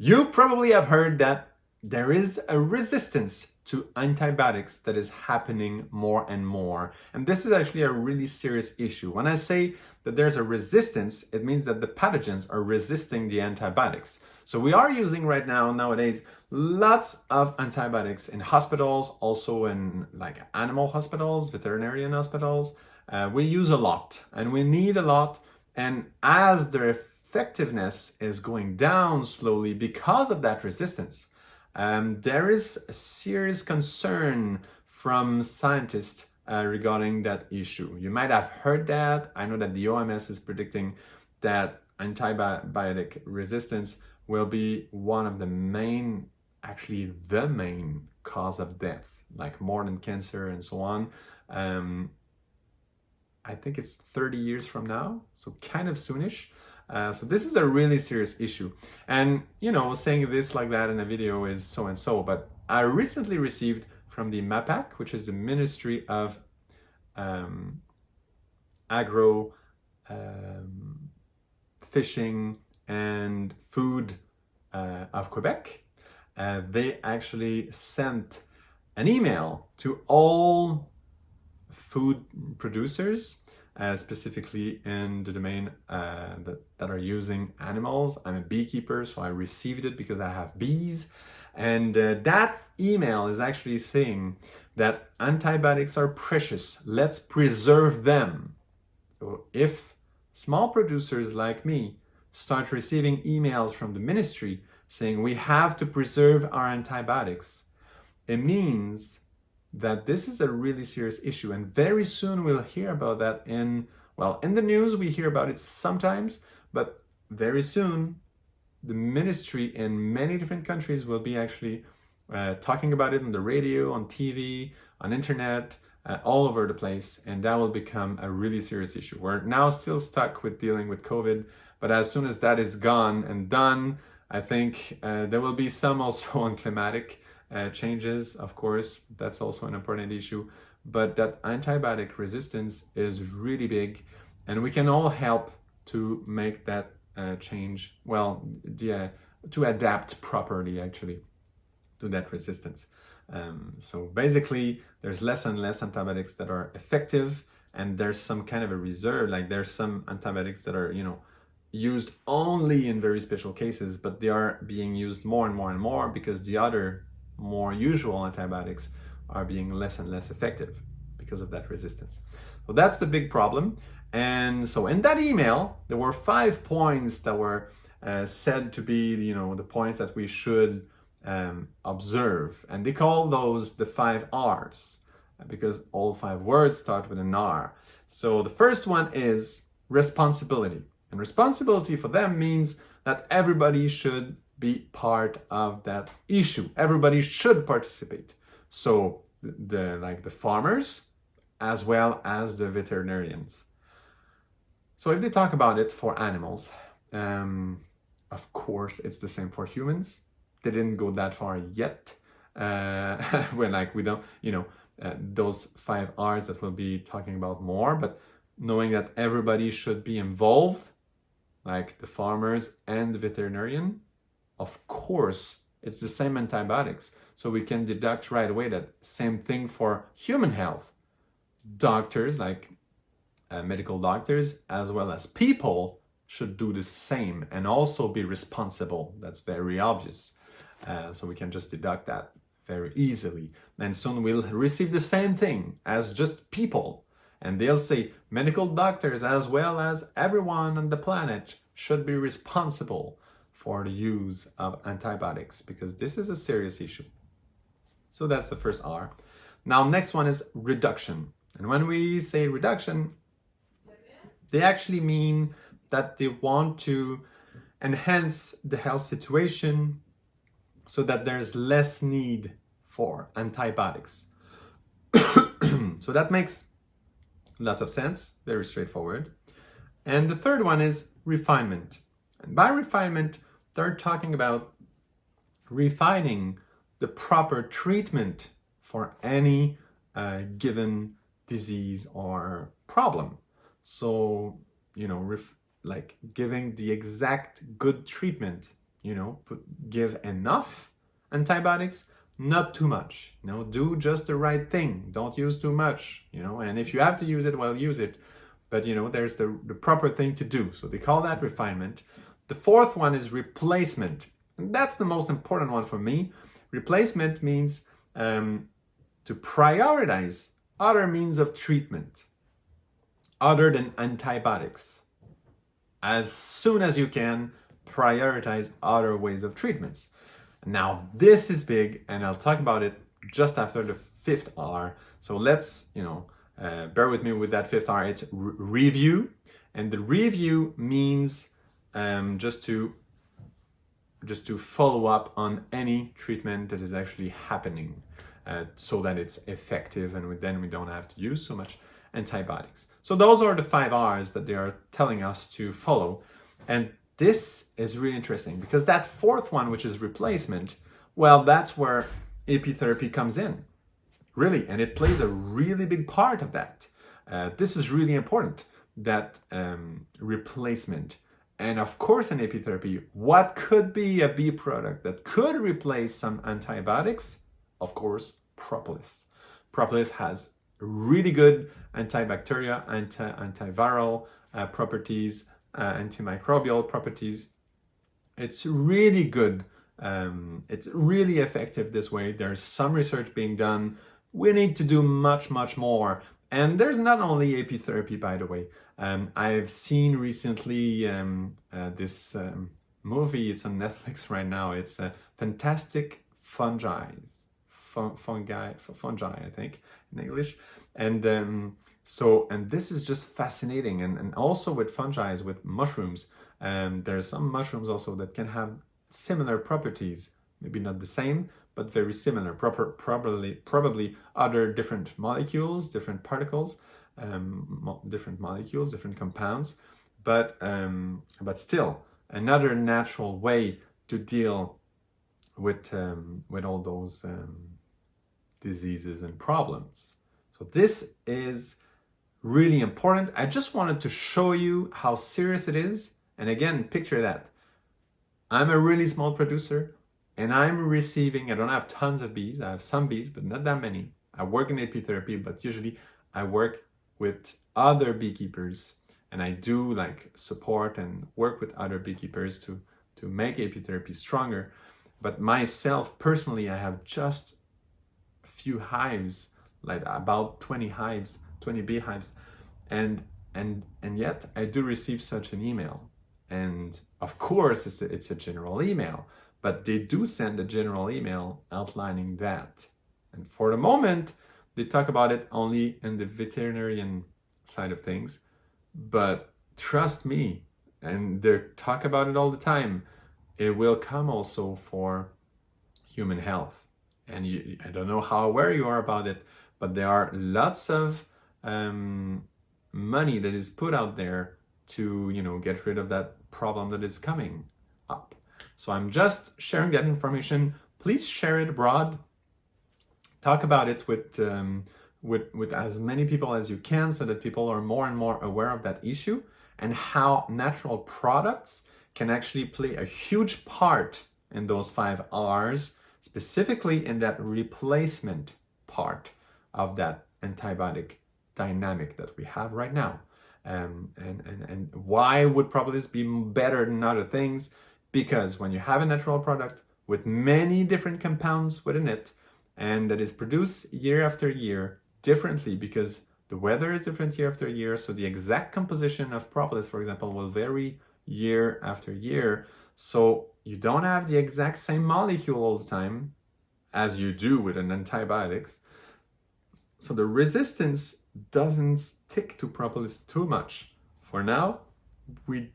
You probably have heard that there is a resistance to antibiotics that is happening more and more. And this is actually a really serious issue. When I say that there's a resistance, it means that the pathogens are resisting the antibiotics. So we are using right now, nowadays, lots of antibiotics in hospitals, also in like animal hospitals, veterinarian hospitals. We use a lot and we need a lot. And as their effectiveness is going down slowly because of that resistance, there is a serious concern from scientists regarding that issue. You might have heard that. I know that the OMS is predicting that antibiotic resistance will be one of the main, actually the main cause of death, like more than cancer and so on. I think it's 30 years from now, so kind of soonish. So this is a really serious issue. And, you know, saying this like that in a video is so and so, but I recently received from the MAPAC, which is the Ministry of Agro, Fishing and Food of Quebec. They actually sent an email to all food producers, specifically in the domain that are using animals. I'm a beekeeper, so I received it because I have bees. And that email is actually saying that antibiotics are precious. Let's preserve them. So if small producers like me start receiving emails from the ministry saying we have to preserve our antibiotics, it means that this is a really serious issue, and very soon we'll hear about that in the news. We hear about it sometimes, but very soon the ministry in many different countries will be actually talking about it on the radio, on TV, on internet, all over the place, and that will become a really serious issue. We're now still stuck with dealing with COVID, but as soon as that is gone and done, I think there will be some also on climatic changes, of course. That's also an important issue, but that antibiotic resistance is really big, and we can all help to make that change, to adapt properly actually to that resistance. So basically there's less and less antibiotics that are effective, and there's some kind of a reserve, like there's some antibiotics that are, you know, used only in very special cases, but they are being used more and more and more because the other more usual antibiotics are being less and less effective because of that resistance. So that's the big problem. And so in that email, there were 5 points that were said to be, you know, the points that we should observe. And they call those the 5 R's because all 5 words start with an R. So the first one is responsibility. And responsibility for them means that everybody should be part of that issue. Everybody should participate. So the farmers as well as the veterinarians. So if they talk about it for animals, of course it's the same for humans. They didn't go that far yet. We don't, you know, those 5 R's that we'll be talking about more, but knowing that everybody should be involved, like the farmers and the veterinarian. Of course, it's the same antibiotics. So we can deduct right away that same thing for human health. Doctors, like medical doctors, as well as people, should do the same and also be responsible. That's very obvious. So we can just deduct that very easily. And soon we'll receive the same thing as just people. And they'll say medical doctors as well as everyone on the planet should be responsible for the use of antibiotics because this is a serious issue. So that's the first R. Now, next one is reduction. And when we say reduction, they actually mean that they want to enhance the health situation so that there's less need for antibiotics. So that makes lots of sense, very straightforward. And the third one is refinement. And by refinement, they're talking about refining the proper treatment for any given disease or problem. So, you know, like giving the exact good treatment give enough antibiotics, not too much. Do just the right thing. Don't use too much. And if you have to use it, well, use it. But there's the proper thing to do. So they call that refinement. The fourth one is replacement. And that's the most important one for me. Replacement means to prioritize other means of treatment other than antibiotics. As soon as you can, prioritize other ways of treatments. Now, this is big, and I'll talk about it just after the fifth R. So let's, bear with me with that fifth R. It's review, and the review means just to follow up on any treatment that is actually happening, so that it's effective, and then we don't have to use so much antibiotics. So those are the 5 R's that they are telling us to follow, and this is really interesting because that fourth one, which is replacement, well, that's where apitherapy comes in, really, and it plays a really big part of that. This is really important, that replacement. And of course, in apitherapy, what could be a B product that could replace some antibiotics? Of course, Propolis. Propolis has really good antibacterial, antiviral properties, antimicrobial properties. It's really good. It's really effective this way. There's some research being done. We need to do much, much more. And there's not only apitherapy, by the way. I've seen recently this movie. It's on Netflix right now. It's Fantastic Fungi, I think, in English. And this is just fascinating. And also with fungi, with mushrooms, there's some mushrooms also that can have similar properties, maybe not the same, but very similar. Probably other different molecules, different particles, different molecules, different compounds, but still another natural way to deal with all those diseases and problems. So this is really important. I just wanted to show you how serious it is. And again, picture that. I'm a really small producer and I'm receiving, I don't have tons of bees. I have some bees, but not that many. I work in apitherapy, but usually I work with other beekeepers, and I do support and work with other beekeepers to make apitherapy stronger. But myself personally, I have just a few hives, like about 20 hives, 20 beehives, and yet I do receive such an email. And of course, it's a general email, but they do send a general email outlining that. And for the moment, they talk about it only in the veterinarian side of things, but trust me, and they talk about it all the time, it will come also for human health. And I don't know how aware you are about it, but there are lots of money that is put out there to get rid of that problem that is coming up. So I'm just sharing that information. Please share it abroad. Talk about it with as many people as you can, so that people are more and more aware of that issue and how natural products can actually play a huge part in those 5 R's, specifically in that replacement part of that antibiotic dynamic that we have right now. And why would Propolis be better than other things? Because when you have a natural product with many different compounds within it, and that is produced year after year differently, because the weather is different year after year, so the exact composition of Propolis, for example, will vary year after year. So you don't have the exact same molecule all the time as you do with an antibiotics. So the resistance doesn't stick to Propolis too much. For now, we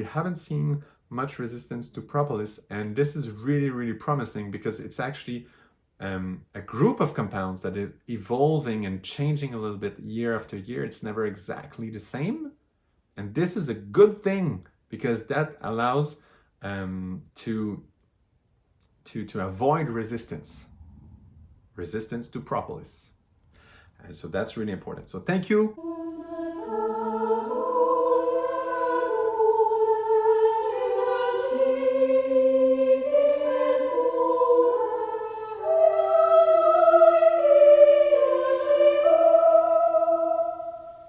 haven't seen much resistance to Propolis, and this is really, really promising, because it's actually a group of compounds that is evolving and changing a little bit year after year. It's never exactly the same, and this is a good thing, because that allows to avoid resistance to Propolis. And so that's really important. So thank you.